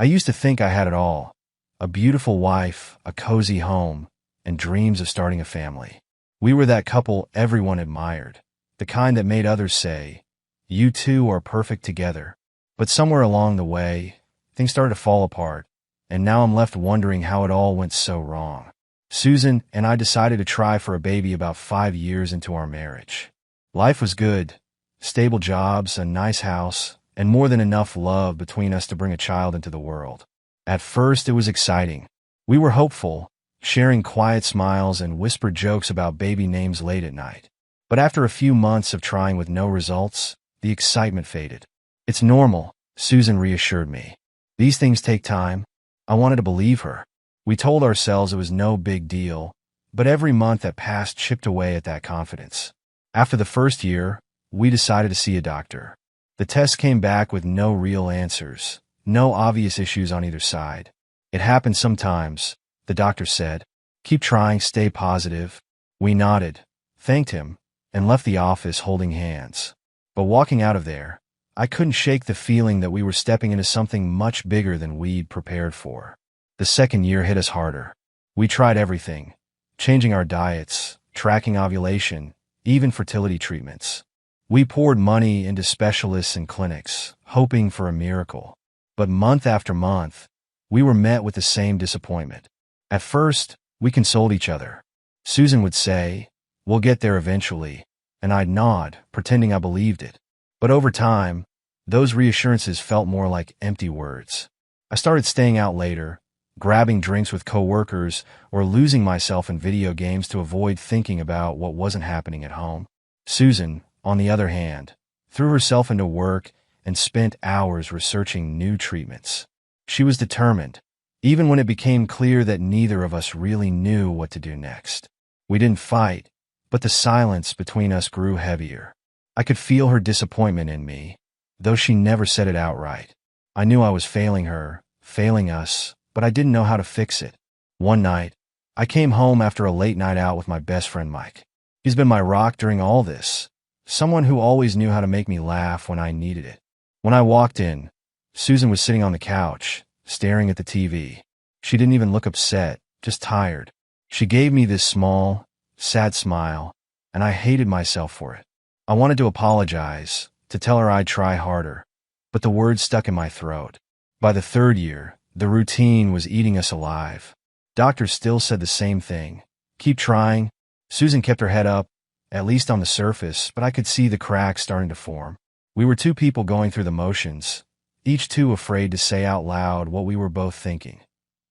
I used to think I had it all: a beautiful wife, a cozy home, and dreams of starting a family. We were that couple everyone admired, the kind that made others say, "You two are perfect together." But somewhere along the way, things started to fall apart, and now I'm left wondering how it all went so wrong. Susan and I decided to try for a baby about 5 years into our marriage. Life was good: stable jobs, a nice house, and more than enough love between us to bring a child into the world. At first, it was exciting. We were hopeful, sharing quiet smiles and whispered jokes about baby names late at night. But after a few months of trying with no results, the excitement faded. "It's normal," Susan reassured me. "These things take time." I wanted to believe her. We told ourselves it was no big deal, but every month that passed chipped away at that confidence. After the first year, we decided to see a doctor. The test came back with no real answers, no obvious issues on either side. "It happens sometimes," the doctor said. "Keep trying, stay positive." We nodded, thanked him, and left the office holding hands. But walking out of there, I couldn't shake the feeling that we were stepping into something much bigger than we'd prepared for. The second year hit us harder. We tried everything: changing our diets, tracking ovulation, even fertility treatments. We poured money into specialists and clinics, hoping for a miracle. But month after month, we were met with the same disappointment. At first, we consoled each other. Susan would say, "We'll get there eventually," and I'd nod, pretending I believed it. But over time, those reassurances felt more like empty words. I started staying out later, grabbing drinks with coworkers, or losing myself in video games to avoid thinking about what wasn't happening at home. Susan, on the other hand, threw herself into work and spent hours researching new treatments. She was determined, even when it became clear that neither of us really knew what to do next. We didn't fight, but the silence between us grew heavier. I could feel her disappointment in me, though she never said it outright. I knew I was failing her, failing us, but I didn't know how to fix it. One night, I came home after a late night out with my best friend Mike. He's been my rock during all this, someone who always knew how to make me laugh when I needed it. When I walked in, Susan was sitting on the couch, staring at the TV. She didn't even look upset, just tired. She gave me this small, sad smile, and I hated myself for it. I wanted to apologize, to tell her I'd try harder, but the words stuck in my throat. By the third year, the routine was eating us alive. Doctors still said the same thing: "Keep trying." Susan kept her head up, at least on the surface, but I could see the cracks starting to form. We were two people going through the motions, each too afraid to say out loud what we were both thinking.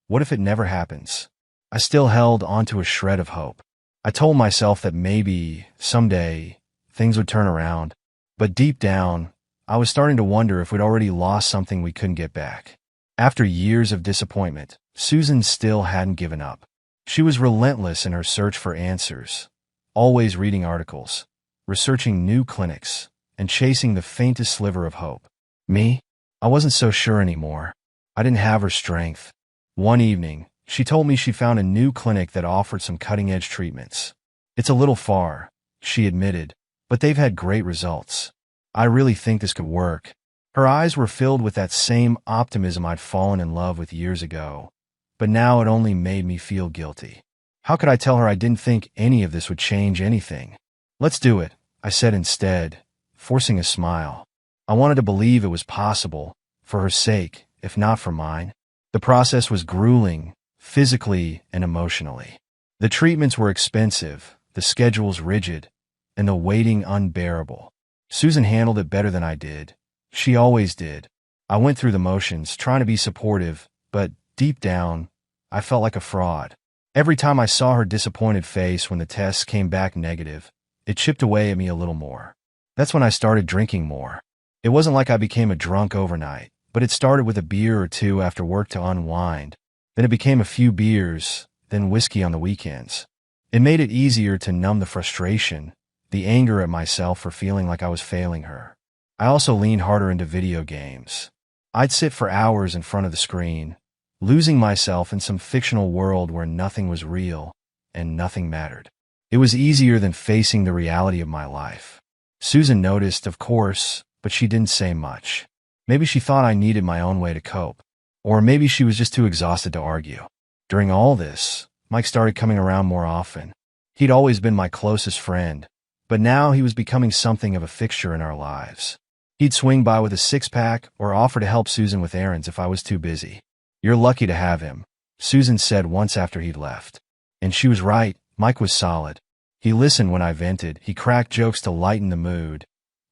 What if it never happens? I still held onto a shred of hope. I told myself that maybe, someday, things would turn around. But deep down, I was starting to wonder if we'd already lost something we couldn't get back. After years of disappointment, Susan still hadn't given up. She was relentless in her search for answers, always reading articles, researching new clinics, and chasing the faintest sliver of hope. Me? I wasn't so sure anymore. I didn't have her strength. One evening, she told me she found a new clinic that offered some cutting-edge treatments. "It's a little far," she admitted, "but they've had great results. I really think this could work." Her eyes were filled with that same optimism I'd fallen in love with years ago, but now it only made me feel guilty. How could I tell her I didn't think any of this would change anything? "Let's do it," I said instead, forcing a smile. I wanted to believe it was possible, for her sake, if not for mine. The process was grueling, physically and emotionally. The treatments were expensive, the schedules rigid, and the waiting unbearable. Susan handled it better than I did. She always did. I went through the motions, trying to be supportive, but deep down, I felt like a fraud. Every time I saw her disappointed face when the tests came back negative, it chipped away at me a little more. That's when I started drinking more. It wasn't like I became a drunk overnight, but it started with a beer or two after work to unwind. Then it became a few beers, then whiskey on the weekends. It made it easier to numb the frustration, the anger at myself for feeling like I was failing her. I also leaned harder into video games. I'd sit for hours in front of the screen, losing myself in some fictional world where nothing was real and nothing mattered. It was easier than facing the reality of my life. Susan noticed, of course, but she didn't say much. Maybe she thought I needed my own way to cope. Or maybe she was just too exhausted to argue. During all this, Mike started coming around more often. He'd always been my closest friend, but now he was becoming something of a fixture in our lives. He'd swing by with a six-pack or offer to help Susan with errands if I was too busy. "You're lucky to have him," Susan said once after he'd left. And she was right. Mike was solid. He listened when I vented, he cracked jokes to lighten the mood,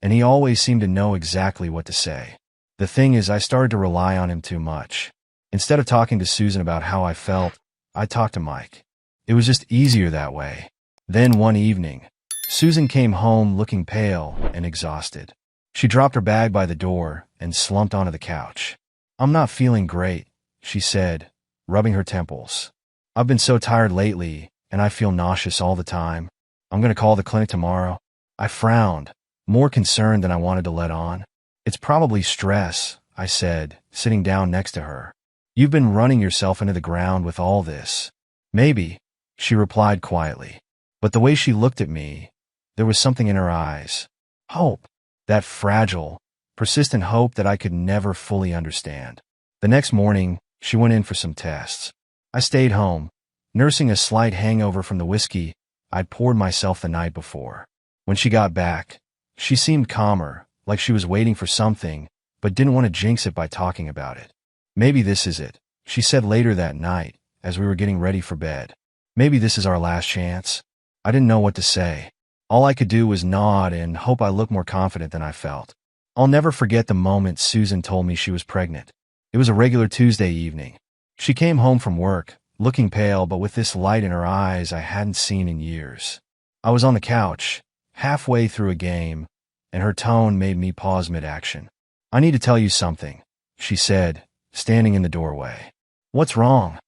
and he always seemed to know exactly what to say. The thing is, I started to rely on him too much. Instead of talking to Susan about how I felt, I talked to Mike. It was just easier that way. Then one evening, Susan came home looking pale and exhausted. She dropped her bag by the door and slumped onto the couch. "I'm not feeling great," she said, rubbing her temples. "I've been so tired lately, and I feel nauseous all the time. I'm going to call the clinic tomorrow." I frowned, more concerned than I wanted to let on. "It's probably stress," I said, sitting down next to her. "You've been running yourself into the ground with all this." "Maybe," she replied quietly. But the way she looked at me, there was something in her eyes. Hope. That fragile, persistent hope that I could never fully understand. The next morning, she went in for some tests. I stayed home, nursing a slight hangover from the whiskey I'd poured myself the night before. When she got back, she seemed calmer, like she was waiting for something, but didn't want to jinx it by talking about it. "Maybe this is it," she said later that night, as we were getting ready for bed. "Maybe this is our last chance." I didn't know what to say. All I could do was nod and hope I looked more confident than I felt. I'll never forget the moment Susan told me she was pregnant. It was a regular Tuesday evening. She came home from work, looking pale but with this light in her eyes I hadn't seen in years. I was on the couch, halfway through a game, and her tone made me pause mid-action. "I need to tell you something," she said, standing in the doorway. "What's wrong?"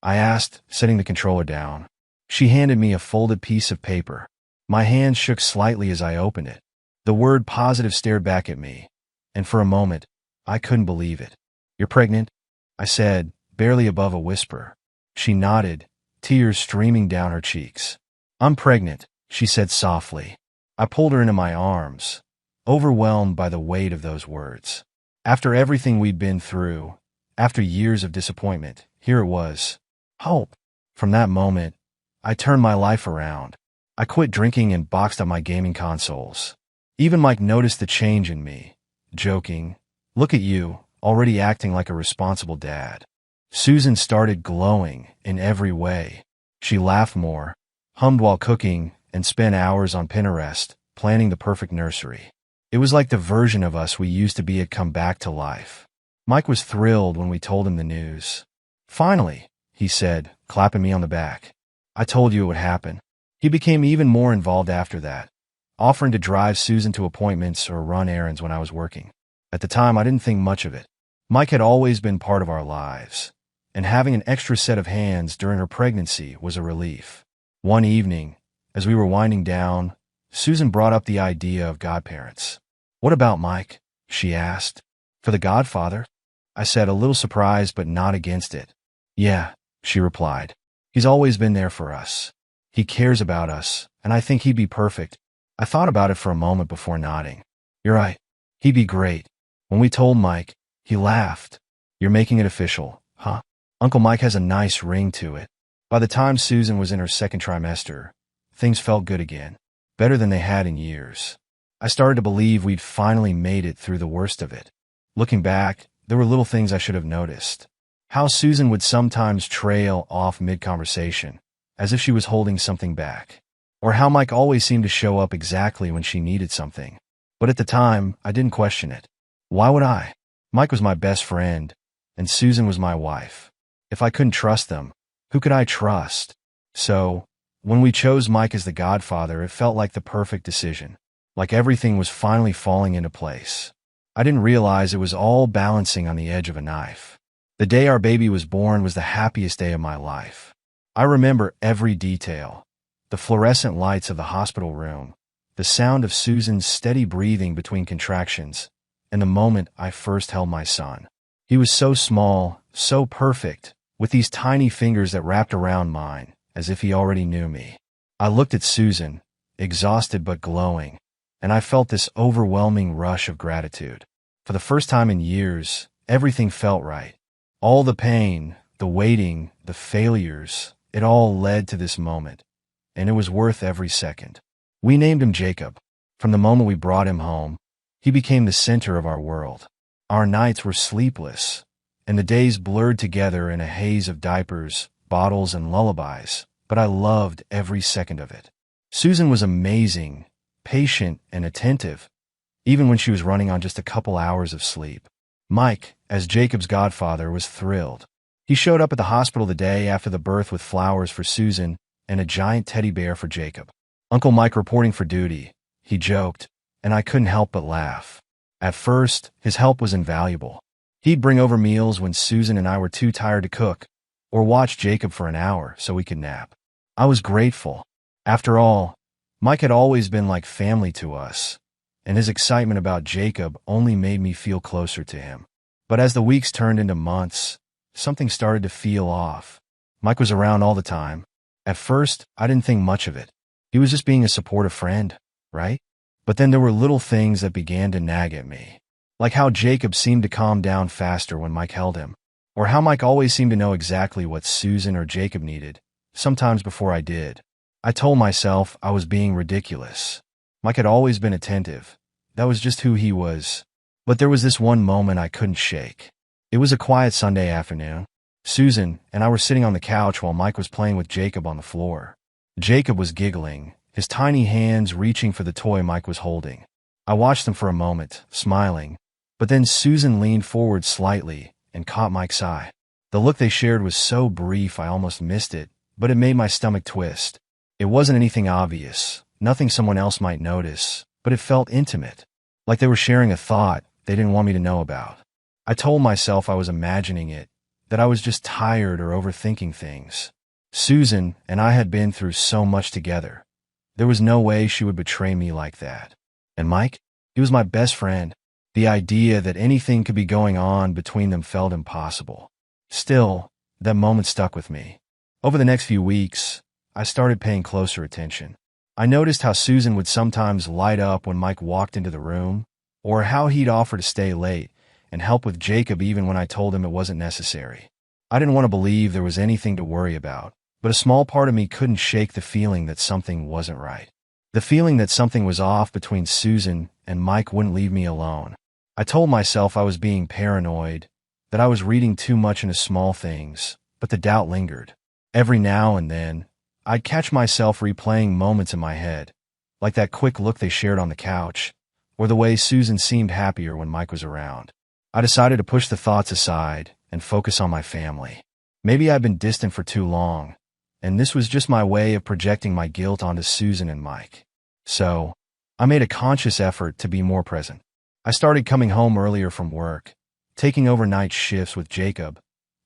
I asked, setting the controller down. She handed me a folded piece of paper. My hand shook slightly as I opened it. The word positive stared back at me, and for a moment, I couldn't believe it. "You're pregnant?" I said, barely above a whisper. She nodded, tears streaming down her cheeks. "I'm pregnant," she said softly. I pulled her into my arms, overwhelmed by the weight of those words. After everything we'd been through, after years of disappointment, here it was. Hope. From that moment, I turned my life around. I quit drinking and boxed up my gaming consoles. Even Mike noticed the change in me, joking, "Look at you, already acting like a responsible dad." Susan started glowing in every way. She laughed more, hummed while cooking, and spent hours on Pinterest, planning the perfect nursery. It was like the version of us we used to be had come back to life. Mike was thrilled when we told him the news. "Finally," he said, clapping me on the back. "I told you it would happen." He became even more involved after that, offering to drive Susan to appointments or run errands when I was working. At the time, I didn't think much of it. Mike had always been part of our lives, and having an extra set of hands during her pregnancy was a relief. One evening, as we were winding down, Susan brought up the idea of godparents. "What about Mike?" she asked. "For the godfather?" I said, a little surprised but not against it. "Yeah," she replied. "He's always been there for us. He cares about us, and I think he'd be perfect." I thought about it for a moment before nodding. "You're right. He'd be great." When we told Mike, he laughed. "You're making it official, huh? Uncle Mike has a nice ring to it." By the time Susan was in her second trimester, things felt good again, better than they had in years. I started to believe we'd finally made it through the worst of it. Looking back, there were little things I should have noticed. How Susan would sometimes trail off mid-conversation, as if she was holding something back. Or how Mike always seemed to show up exactly when she needed something. But at the time, I didn't question it. Why would I? Mike was my best friend, and Susan was my wife. If I couldn't trust them, who could I trust? So, when we chose Mike as the godfather, it felt like the perfect decision. Like everything was finally falling into place. I didn't realize it was all balancing on the edge of a knife. The day our baby was born was the happiest day of my life. I remember every detail. The fluorescent lights of the hospital room, the sound of Susan's steady breathing between contractions, and the moment I first held my son. He was so small, so perfect, with these tiny fingers that wrapped around mine, as if he already knew me. I looked at Susan, exhausted but glowing, and I felt this overwhelming rush of gratitude. For the first time in years, everything felt right. All the pain, the waiting, the failures, it all led to this moment, and it was worth every second. We named him Jacob. From the moment we brought him home, he became the center of our world. Our nights were sleepless, and the days blurred together in a haze of diapers, bottles, and lullabies, but I loved every second of it. Susan was amazing, patient, and attentive, even when she was running on just a couple hours of sleep. Mike, as Jacob's godfather, was thrilled. He showed up at the hospital the day after the birth with flowers for Susan and a giant teddy bear for Jacob. Uncle Mike reporting for duty, he joked, and I couldn't help but laugh. At first, his help was invaluable. He'd bring over meals when Susan and I were too tired to cook, or watch Jacob for an hour so we could nap. I was grateful. After all, Mike had always been like family to us, and his excitement about Jacob only made me feel closer to him. But as the weeks turned into months, something started to feel off. Mike was around all the time. At first, I didn't think much of it. He was just being a supportive friend, right? But then there were little things that began to nag at me. Like how Jacob seemed to calm down faster when Mike held him, or how Mike always seemed to know exactly what Susan or Jacob needed, sometimes before I did. I told myself I was being ridiculous. Mike had always been attentive. That was just who he was. But there was this one moment I couldn't shake. It was a quiet Sunday afternoon. Susan and I were sitting on the couch while Mike was playing with Jacob on the floor. Jacob was giggling, his tiny hands reaching for the toy Mike was holding. I watched them for a moment, smiling, but then Susan leaned forward slightly and caught Mike's eye. The look they shared was so brief I almost missed it, but it made my stomach twist. It wasn't anything obvious, nothing someone else might notice, but it felt intimate, like they were sharing a thought they didn't want me to know about. I told myself I was imagining it, that I was just tired or overthinking things. Susan and I had been through so much together. There was no way she would betray me like that. And Mike? He was my best friend. The idea that anything could be going on between them felt impossible. Still, that moment stuck with me. Over the next few weeks, I started paying closer attention. I noticed how Susan would sometimes light up when Mike walked into the room, or how he'd offer to stay late and help with Jacob even when I told him it wasn't necessary. I didn't want to believe there was anything to worry about, but a small part of me couldn't shake the feeling that something wasn't right. The feeling that something was off between Susan and Mike wouldn't leave me alone. I told myself I was being paranoid, that I was reading too much into small things, but the doubt lingered. Every now and then, I'd catch myself replaying moments in my head, like that quick look they shared on the couch, or the way Susan seemed happier when Mike was around. I decided to push the thoughts aside and focus on my family. Maybe I'd been distant for too long, and this was just my way of projecting my guilt onto Susan and Mike. So, I made a conscious effort to be more present. I started coming home earlier from work, taking overnight shifts with Jacob,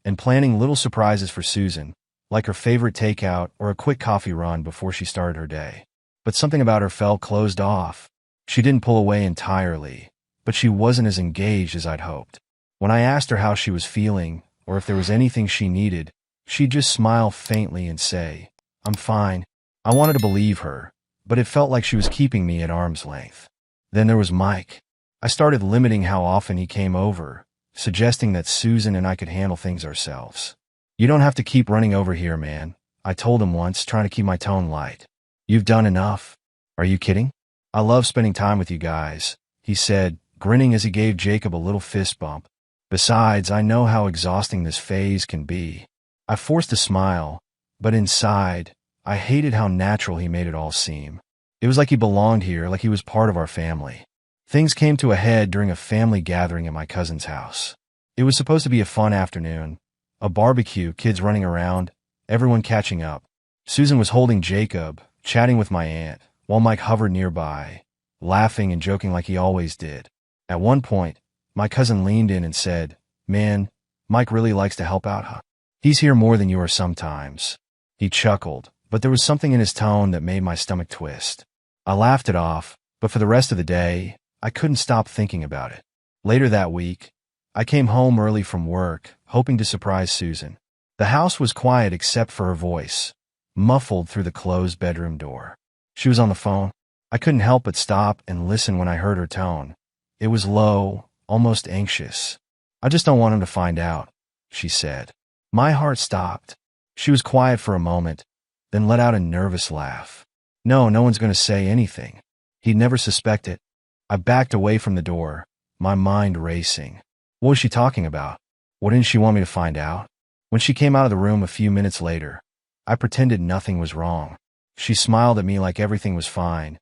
and planning little surprises for Susan, like her favorite takeout or a quick coffee run before she started her day. But something about her felt closed off. She didn't pull away entirely, but she wasn't as engaged as I'd hoped. When I asked her how she was feeling, or if there was anything she needed, she'd just smile faintly and say, "I'm fine." I wanted to believe her, but it felt like she was keeping me at arm's length. Then there was Mike. I started limiting how often he came over, suggesting that Susan and I could handle things ourselves. "You don't have to keep running over here, man," I told him once, trying to keep my tone light. "You've done enough." "Are you kidding? I love spending time with you guys," he said, grinning as he gave Jacob a little fist bump. "Besides, I know how exhausting this phase can be." I forced a smile, but inside, I hated how natural he made it all seem. It was like he belonged here, like he was part of our family. Things came to a head during a family gathering at my cousin's house. It was supposed to be a fun afternoon, a barbecue, kids running around, everyone catching up. Susan was holding Jacob, chatting with my aunt, while Mike hovered nearby, laughing and joking like he always did. At one point, my cousin leaned in and said, "Man, Mike really likes to help out, huh? He's here more than you are sometimes." He chuckled, but there was something in his tone that made my stomach twist. I laughed it off, but for the rest of the day, I couldn't stop thinking about it. Later that week, I came home early from work, hoping to surprise Susan. The house was quiet except for her voice, muffled through the closed bedroom door. She was on the phone. I couldn't help but stop and listen when I heard her tone. It was low, almost anxious. "I just don't want him to find out," she said. My heart stopped. She was quiet for a moment, then let out a nervous laugh. No one's going to say anything. He'd never suspect it. I backed away from the door, my mind racing. What was she talking about? What didn't she want me to find out? When she came out of the room a few minutes later, I pretended nothing was wrong. She smiled at me like everything was fine,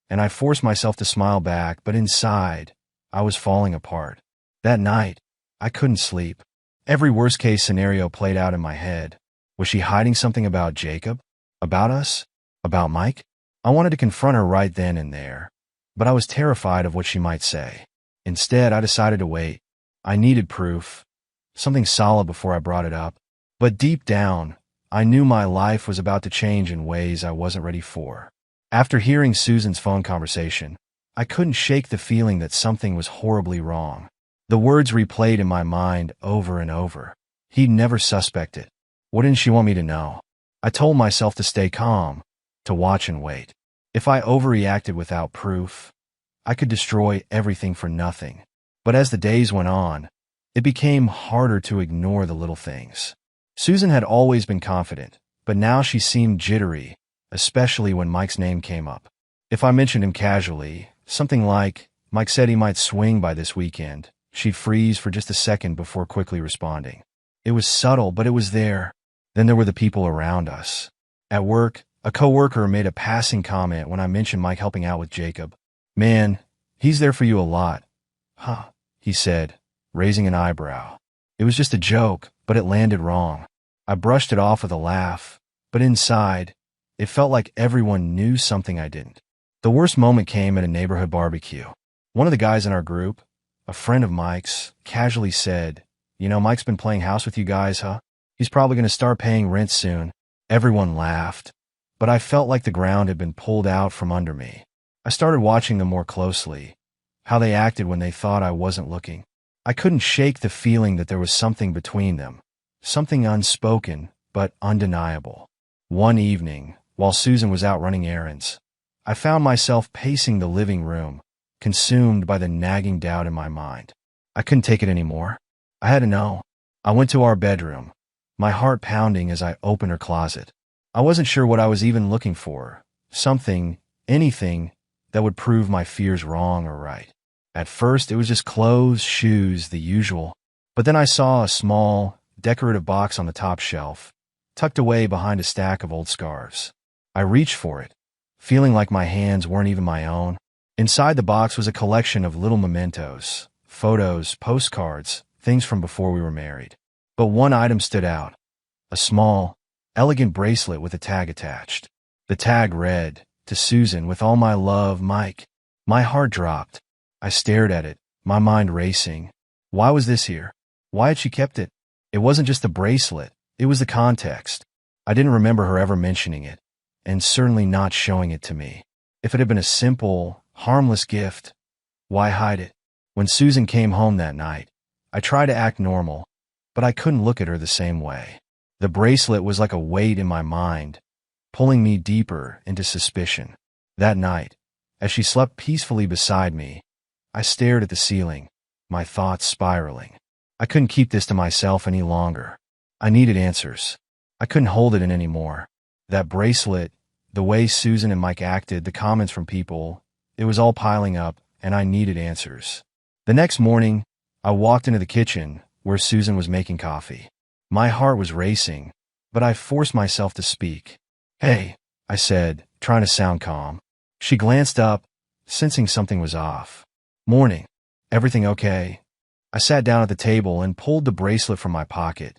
and I forced myself to smile back, but inside, I was falling apart. That night, I couldn't sleep. Every worst-case scenario played out in my head. Was she hiding something about Jacob? About us? About Mike? I wanted to confront her right then and there, but I was terrified of what she might say. Instead, I decided to wait. I needed proof, something solid before I brought it up. But deep down, I knew my life was about to change in ways I wasn't ready for. After hearing Susan's phone conversation, I couldn't shake the feeling that something was horribly wrong. The words replayed in my mind over and over. He'd never suspect it. What didn't she want me to know? I told myself to stay calm, to watch and wait. If I overreacted without proof, I could destroy everything for nothing. But as the days went on, it became harder to ignore the little things. Susan had always been confident, but now she seemed jittery, especially when Mike's name came up. If I mentioned him casually, something like, Mike said he might swing by this weekend, she'd freeze for just a second before quickly responding. It was subtle, but it was there. Then there were the people around us. At work, a coworker made a passing comment when I mentioned Mike helping out with Jacob. Man, he's there for you a lot. Huh, he said, raising an eyebrow. It was just a joke, but it landed wrong. I brushed it off with a laugh, but inside, it felt like everyone knew something I didn't. The worst moment came at a neighborhood barbecue. One of the guys in our group, a friend of Mike's, casually said, "You know, Mike's been playing house with you guys, huh? He's probably going to start paying rent soon." Everyone laughed, but I felt like the ground had been pulled out from under me. I started watching them more closely, how they acted when they thought I wasn't looking. I couldn't shake the feeling that there was something between them, something unspoken but undeniable. One evening, while Susan was out running errands, I found myself pacing the living room, consumed by the nagging doubt in my mind. I couldn't take it anymore. I had to know. I went to our bedroom, my heart pounding as I opened her closet. I wasn't sure what I was even looking for, something, anything, that would prove my fears wrong or right. At first, it was just clothes, shoes, the usual. But then I saw a small, decorative box on the top shelf, tucked away behind a stack of old scarves. I reached for it, feeling like my hands weren't even my own. Inside the box was a collection of little mementos, photos, postcards, things from before we were married. But one item stood out, a small, elegant bracelet with a tag attached. The tag read, "To Susan, with all my love, Mike." My heart dropped. I stared at it, my mind racing. Why was this here? Why had she kept it? It wasn't just the bracelet, it was the context. I didn't remember her ever mentioning it, and certainly not showing it to me. If it had been a simple, harmless gift, why hide it? When Susan came home that night, I tried to act normal, but I couldn't look at her the same way. The bracelet was like a weight in my mind, pulling me deeper into suspicion. That night, as she slept peacefully beside me, I stared at the ceiling, my thoughts spiraling. I couldn't keep this to myself any longer. I needed answers. I couldn't hold it in anymore. That bracelet, the way Susan and Mike acted, the comments from people, it was all piling up, and I needed answers. The next morning, I walked into the kitchen where Susan was making coffee. My heart was racing, but I forced myself to speak. "Hey," I said, trying to sound calm. She glanced up, sensing something was off. "Morning. Everything okay?" I sat down at the table and pulled the bracelet from my pocket,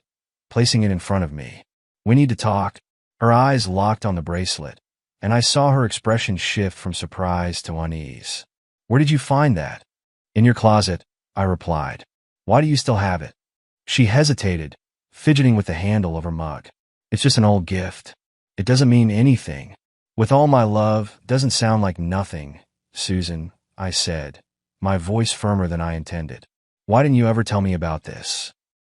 placing it in front of me. "We need to talk." Her eyes locked on the bracelet, and I saw her expression shift from surprise to unease. "Where did you find that?" "In your closet," I replied. "Why do you still have it?" She hesitated, fidgeting with the handle of her mug. "It's just an old gift. It doesn't mean anything. With all my love, doesn't sound like nothing, Susan," I said, my voice firmer than I intended. "Why didn't you ever tell me about this?"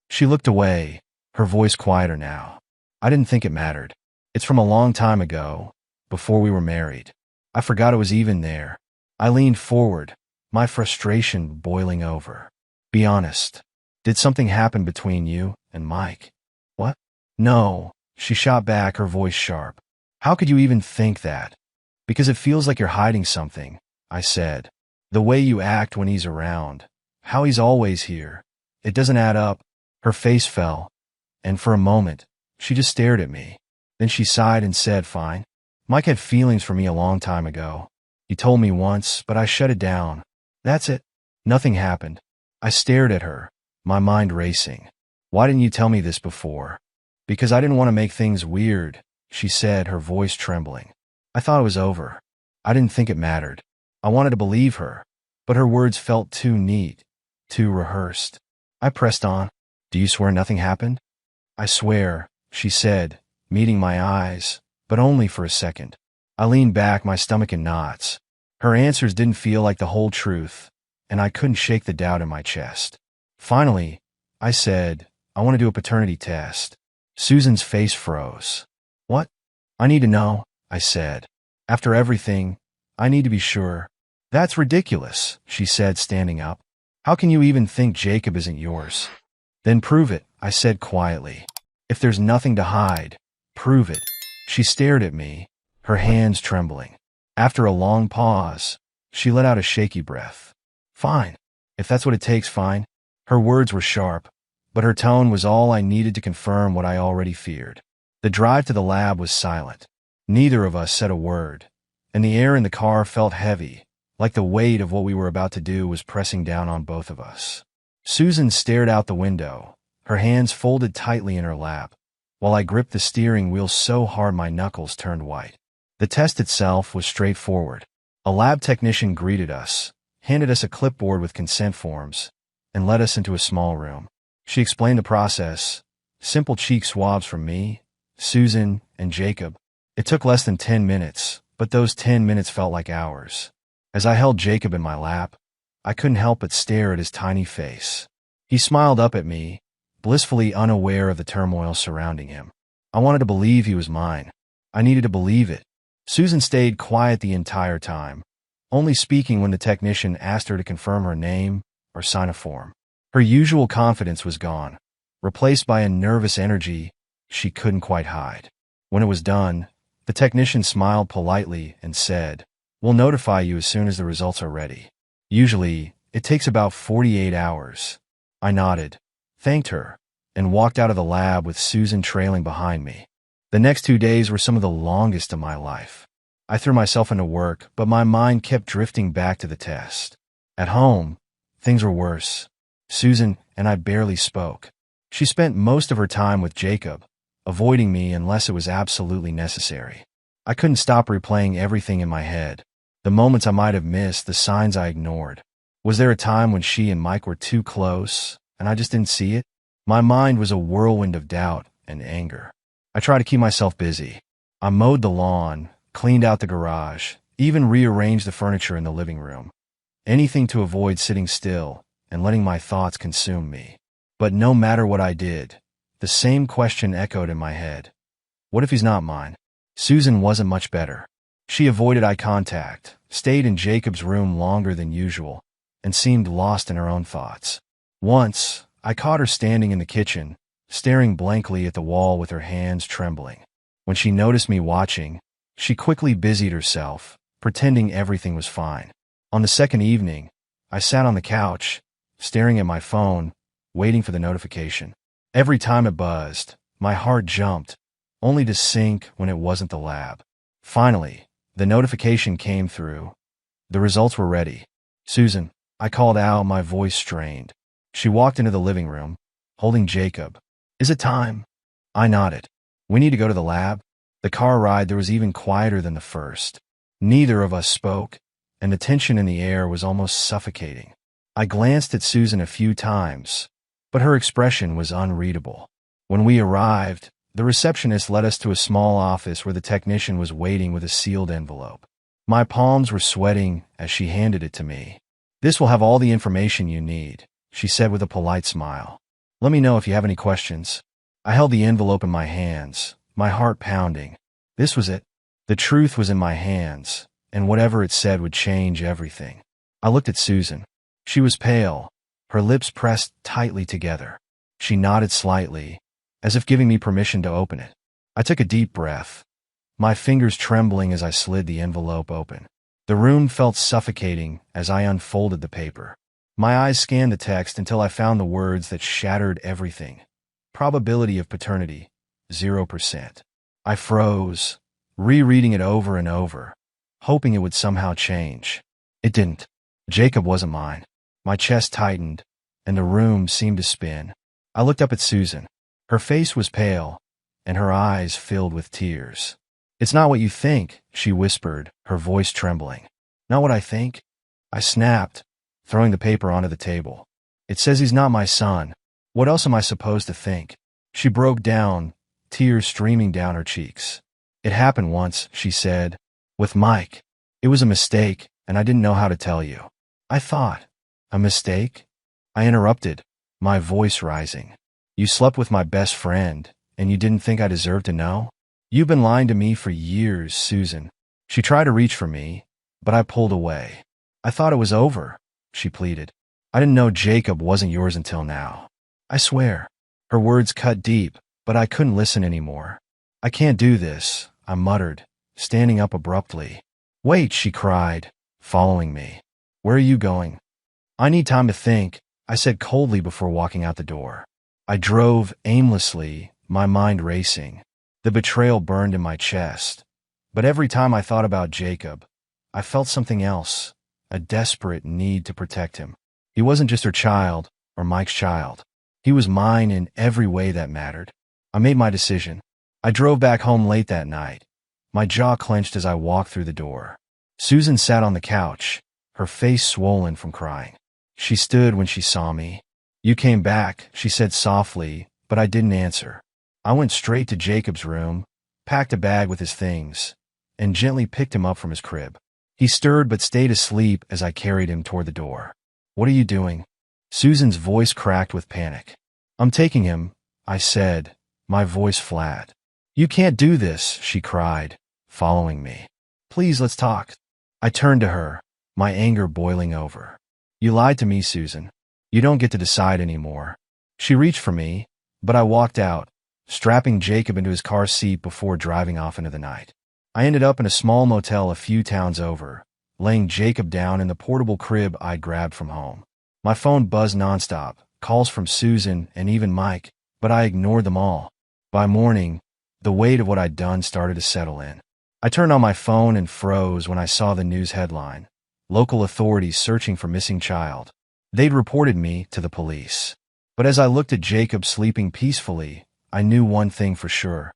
She looked away, her voice quieter now. "I didn't think it mattered. It's from a long time ago, before we were married. I forgot it was even there." I leaned forward, my frustration boiling over. "Be honest. Did something happen between you?" And Mike. What? No, she shot back, her voice sharp. How could you even think that? Because it feels like you're hiding something, I said. The way you act when he's around. How he's always here. It doesn't add up. Her face fell, and for a moment, she just stared at me. Then she sighed and said, fine. Mike had feelings for me a long time ago. He told me once, but I shut it down. That's it. Nothing happened. I stared at her, my mind racing. Why didn't you tell me this before? Because I didn't want to make things weird, she said, her voice trembling. I thought it was over. I didn't think it mattered. I wanted to believe her, but her words felt too neat, too rehearsed. I pressed on. Do you swear nothing happened? I swear, she said, meeting my eyes, but only for a second. I leaned back, my stomach in knots. Her answers didn't feel like the whole truth, and I couldn't shake the doubt in my chest. Finally, I said, I want to do a paternity test. Susan's face froze. What? I need to know, I said. After everything, I need to be sure. That's ridiculous, she said, standing up. How can you even think Jacob isn't yours? Then prove it, I said quietly. If there's nothing to hide, prove it. She stared at me, her hands trembling. After a long pause, she let out a shaky breath. Fine. If that's what it takes, fine. Her words were sharp, but her tone was all I needed to confirm what I already feared. The drive to the lab was silent. Neither of us said a word, and the air in the car felt heavy, like the weight of what we were about to do was pressing down on both of us. Susan stared out the window, her hands folded tightly in her lap, while I gripped the steering wheel so hard my knuckles turned white. The test itself was straightforward. A lab technician greeted us, handed us a clipboard with consent forms, and led us into a small room. She explained the process, simple cheek swabs from me, Susan, and Jacob. It took less than 10 minutes, but those 10 minutes felt like hours. As I held Jacob in my lap, I couldn't help but stare at his tiny face. He smiled up at me, blissfully unaware of the turmoil surrounding him. I wanted to believe he was mine. I needed to believe it. Susan stayed quiet the entire time, only speaking when the technician asked her to confirm her name or sign a form. Her usual confidence was gone, replaced by a nervous energy she couldn't quite hide. When it was done, the technician smiled politely and said, "We'll notify you as soon as the results are ready. Usually, it takes about 48 hours. I nodded, thanked her, and walked out of the lab with Susan trailing behind me. The next 2 days were some of the longest of my life. I threw myself into work, but my mind kept drifting back to the test. At home, things were worse. Susan and I barely spoke. She spent most of her time with Jacob, avoiding me unless it was absolutely necessary. I couldn't stop replaying everything in my head, the moments I might have missed, the signs I ignored. Was there a time when she and Mike were too close, and I just didn't see it? My mind was a whirlwind of doubt and anger. I tried to keep myself busy. I mowed the lawn, cleaned out the garage, even rearranged the furniture in the living room. Anything to avoid sitting still and letting my thoughts consume me. But no matter what I did, the same question echoed in my head. What if he's not mine? Susan wasn't much better. She avoided eye contact, stayed in Jacob's room longer than usual, and seemed lost in her own thoughts. Once, I caught her standing in the kitchen, staring blankly at the wall with her hands trembling. When she noticed me watching, she quickly busied herself, pretending everything was fine. On the second evening, I sat on the couch, staring at my phone, waiting for the notification. Every time it buzzed, my heart jumped, only to sink when it wasn't the lab. Finally, the notification came through. The results were ready. "Susan," I called out, my voice strained. She walked into the living room, holding Jacob. "Is it time?" I nodded. "We need to go to the lab." The car ride there was even quieter than the first. Neither of us spoke, and the tension in the air was almost suffocating. I glanced at Susan a few times, but her expression was unreadable. When we arrived, the receptionist led us to a small office where the technician was waiting with a sealed envelope. My palms were sweating as she handed it to me. "This will have all the information you need," she said with a polite smile. "Let me know if you have any questions." I held the envelope in my hands, my heart pounding. This was it. The truth was in my hands, and whatever it said would change everything. I looked at Susan. She was pale, her lips pressed tightly together. She nodded slightly, as if giving me permission to open it. I took a deep breath, my fingers trembling as I slid the envelope open. The room felt suffocating as I unfolded the paper. My eyes scanned the text until I found the words that shattered everything. Probability of paternity, 0%. I froze, rereading it over and over, hoping it would somehow change. It didn't. Jacob wasn't mine. My chest tightened, and the room seemed to spin. I looked up at Susan. Her face was pale, and her eyes filled with tears. "It's not what you think," she whispered, her voice trembling. "Not what I think?" I snapped, throwing the paper onto the table. "It says he's not my son. What else am I supposed to think?" She broke down, tears streaming down her cheeks. "It happened once," she said, "with Mike. It was a mistake, and I didn't know how to tell you." I thought, "A mistake?" I interrupted, my voice rising. "You slept with my best friend, and you didn't think I deserved to know? You've been lying to me for years, Susan." She tried to reach for me, but I pulled away. "I thought it was over," she pleaded. "I didn't know Jacob wasn't yours until now. I swear." Her words cut deep, but I couldn't listen anymore. "I can't do this," I muttered, standing up abruptly. "Wait," she cried, following me. "Where are you going?" "I need time to think," I said coldly before walking out the door. I drove aimlessly, my mind racing. The betrayal burned in my chest. But every time I thought about Jacob, I felt something else, a desperate need to protect him. He wasn't just her child, or Mike's child. He was mine in every way that mattered. I made my decision. I drove back home late that night, my jaw clenched as I walked through the door. Susan sat on the couch, her face swollen from crying. She stood when she saw me. "You came back," she said softly, but I didn't answer. I went straight to Jacob's room, packed a bag with his things, and gently picked him up from his crib. He stirred but stayed asleep as I carried him toward the door. "What are you doing?" Susan's voice cracked with panic. "I'm taking him," I said, my voice flat. "You can't do this," she cried, following me. "Please, let's talk." I turned to her, my anger boiling over. "You lied to me, Susan. You don't get to decide anymore." She reached for me, but I walked out, strapping Jacob into his car seat before driving off into the night. I ended up in a small motel a few towns over, laying Jacob down in the portable crib I'd grabbed from home. My phone buzzed nonstop, calls from Susan and even Mike, but I ignored them all. By morning, the weight of what I'd done started to settle in. I turned on my phone and froze when I saw the news headline: "Local authorities searching for missing child." They'd reported me to the police. But as I looked at Jacob sleeping peacefully, I knew one thing for sure.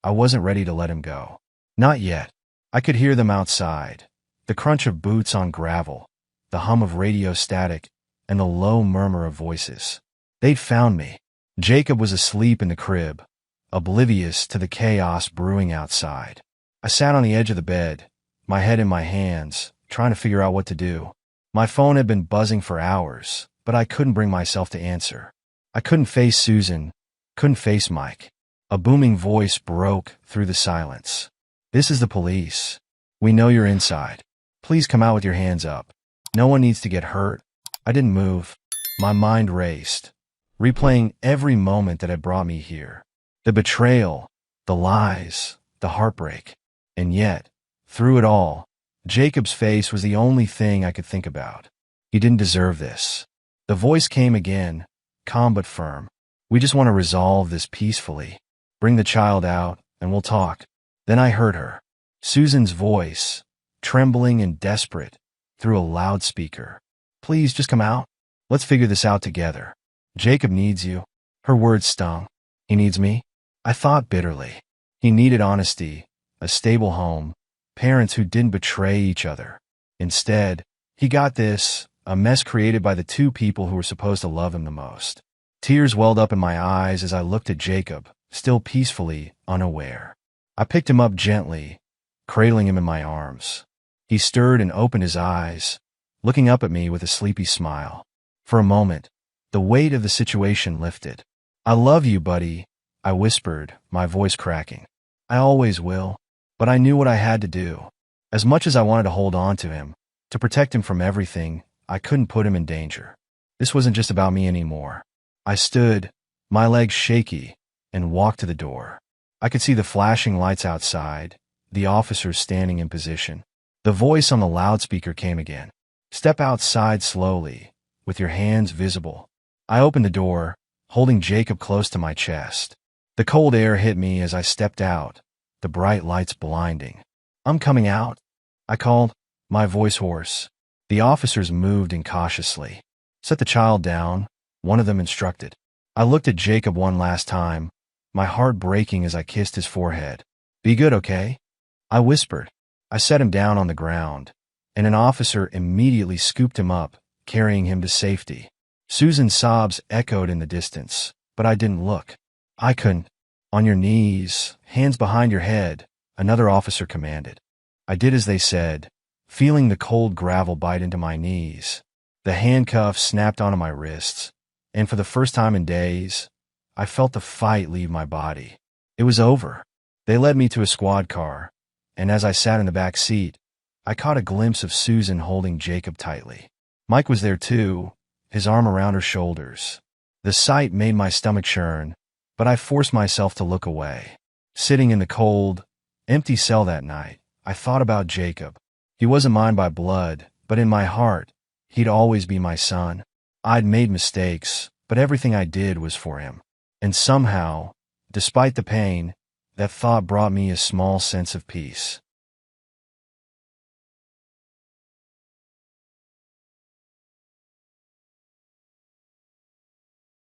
I wasn't ready to let him go. Not yet. I could hear them outside, the crunch of boots on gravel, the hum of radio static, and the low murmur of voices. They'd found me. Jacob was asleep in the crib, oblivious to the chaos brewing outside. I sat on the edge of the bed, my head in my hands, trying to figure out what to do. My phone had been buzzing for hours, but I couldn't bring myself to answer. I couldn't face Susan, couldn't face Mike. A booming voice broke through the silence. "This is the police. We know you're inside. Please come out with your hands up. No one needs to get hurt." I didn't move. My mind raced, replaying every moment that had brought me here. The betrayal, the lies, the heartbreak. And yet, through it all, Jacob's face was the only thing I could think about. He didn't deserve this. The voice came again, calm but firm. "We just want to resolve this peacefully. Bring the child out, and we'll talk." Then I heard her, Susan's voice, trembling and desperate, through a loudspeaker. "Please, just come out. Let's figure this out together. Jacob needs you." Her words stung. "He needs me?" I thought bitterly. He needed honesty, a stable home, parents who didn't betray each other. Instead, he got this, a mess created by the two people who were supposed to love him the most. Tears welled up in my eyes as I looked at Jacob, still peacefully unaware. I picked him up gently, cradling him in my arms. He stirred and opened his eyes, looking up at me with a sleepy smile. For a moment, the weight of the situation lifted. "I love you, buddy," I whispered, my voice cracking. "I always will." But I knew what I had to do. As much as I wanted to hold on to him, to protect him from everything, I couldn't put him in danger. This wasn't just about me anymore. I stood, my legs shaky, and walked to the door. I could see the flashing lights outside, the officers standing in position. The voice on the loudspeaker came again. Step outside slowly, with your hands visible. I opened the door, holding Jacob close to my chest. The cold air hit me as I stepped out, the bright lights blinding. I'm coming out, I called, my voice hoarse. The officers moved in cautiously. Set the child down, one of them instructed. I looked at Jacob one last time, my heart breaking as I kissed his forehead. Be good, okay? I whispered. I set him down on the ground, and an officer immediately scooped him up, carrying him to safety. Susan's sobs echoed in the distance, but I didn't look. I couldn't. On your knees, hands behind your head, another officer commanded. I did as they said, feeling the cold gravel bite into my knees. The handcuffs snapped onto my wrists, and for the first time in days, I felt the fight leave my body. It was over. They led me to a squad car, and as I sat in the back seat, I caught a glimpse of Susan holding Jacob tightly. Mike was there too, his arm around her shoulders. The sight made my stomach churn, but I forced myself to look away. Sitting in the cold, empty cell that night, I thought about Jacob. He wasn't mine by blood, but in my heart, he'd always be my son. I'd made mistakes, but everything I did was for him. And somehow, despite the pain, that thought brought me a small sense of peace.